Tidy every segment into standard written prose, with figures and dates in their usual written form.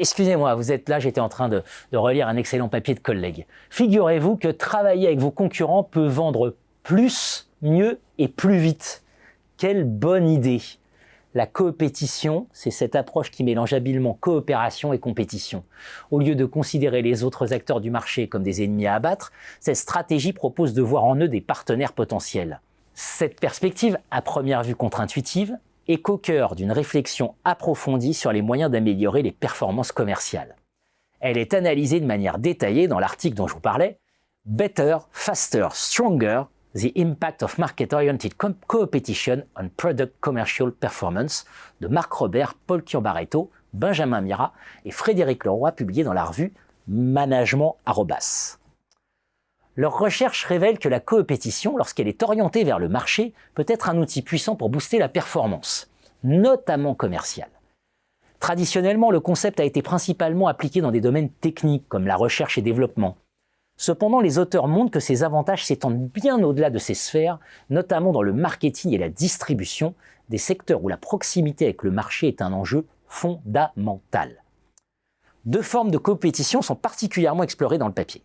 Excusez-moi, vous êtes là, j'étais en train de relire un excellent papier de collègue. Figurez-vous que travailler avec vos concurrents peut vendre plus, mieux et plus vite. Quelle bonne idée! La coopétition, c'est cette approche qui mélange habilement coopération et compétition. Au lieu de considérer les autres acteurs du marché comme des ennemis à abattre, cette stratégie propose de voir en eux des partenaires potentiels. Cette perspective, à première vue contre-intuitive, est qu'au cœur d'une réflexion approfondie sur les moyens d'améliorer les performances commerciales. Elle est analysée de manière détaillée dans l'article dont je vous parlais, « Better, Faster, Stronger » The Impact of Market-Oriented Competition on Product Commercial Performance de Marc Robert, Paul Chiambaretto, Benjamin Mira et Frédéric Leroy, publié dans la revue Management @. Leurs recherches révèlent que la coopétition, lorsqu'elle est orientée vers le marché, peut être un outil puissant pour booster la performance, notamment commerciale. Traditionnellement, le concept a été principalement appliqué dans des domaines techniques comme la recherche et développement. Cependant, les auteurs montrent que ces avantages s'étendent bien au-delà de ces sphères, notamment dans le marketing et la distribution, des secteurs où la proximité avec le marché est un enjeu fondamental. Deux formes de coopétition sont particulièrement explorées dans le papier.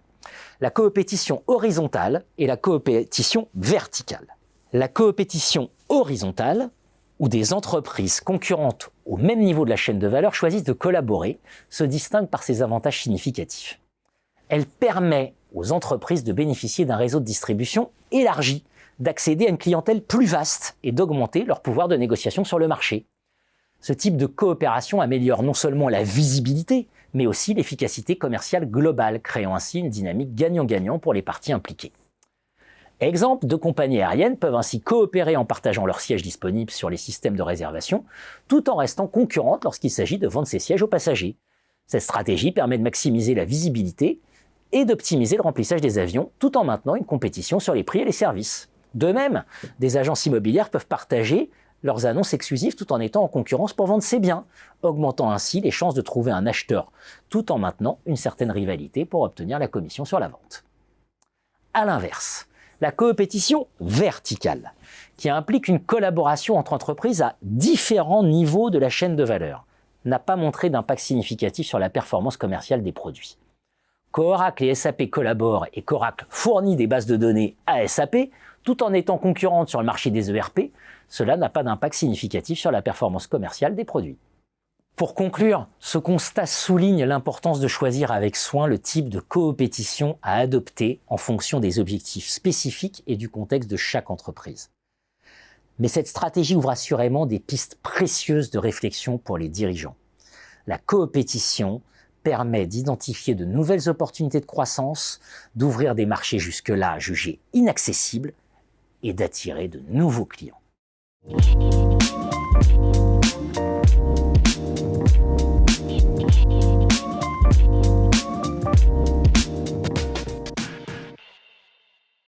La coopétition horizontale et la coopétition verticale. La coopétition horizontale, où des entreprises concurrentes au même niveau de la chaîne de valeur choisissent de collaborer, se distingue par ses avantages significatifs. Elle permet aux entreprises de bénéficier d'un réseau de distribution élargi, d'accéder à une clientèle plus vaste et d'augmenter leur pouvoir de négociation sur le marché. Ce type de coopération améliore non seulement la visibilité, mais aussi l'efficacité commerciale globale, créant ainsi une dynamique gagnant-gagnant pour les parties impliquées. Exemple, deux compagnies aériennes peuvent ainsi coopérer en partageant leurs sièges disponibles sur les systèmes de réservation, tout en restant concurrentes lorsqu'il s'agit de vendre ces sièges aux passagers. Cette stratégie permet de maximiser la visibilité et d'optimiser le remplissage des avions, tout en maintenant une compétition sur les prix et les services. De même, des agences immobilières peuvent partager leurs annonces exclusives tout en étant en concurrence pour vendre ses biens, augmentant ainsi les chances de trouver un acheteur, tout en maintenant une certaine rivalité pour obtenir la commission sur la vente. À l'inverse, la coopétition verticale, qui implique une collaboration entre entreprises à différents niveaux de la chaîne de valeur, n'a pas montré d'impact significatif sur la performance commerciale des produits. Qu'Oracle et SAP collaborent et qu'Oracle fournit des bases de données à SAP, tout en étant concurrente sur le marché des ERP, cela n'a pas d'impact significatif sur la performance commerciale des produits. Pour conclure, ce constat souligne l'importance de choisir avec soin le type de coopétition à adopter en fonction des objectifs spécifiques et du contexte de chaque entreprise. Mais cette stratégie ouvre assurément des pistes précieuses de réflexion pour les dirigeants. La coopétition permet d'identifier de nouvelles opportunités de croissance, d'ouvrir des marchés jusque-là jugés inaccessibles et d'attirer de nouveaux clients.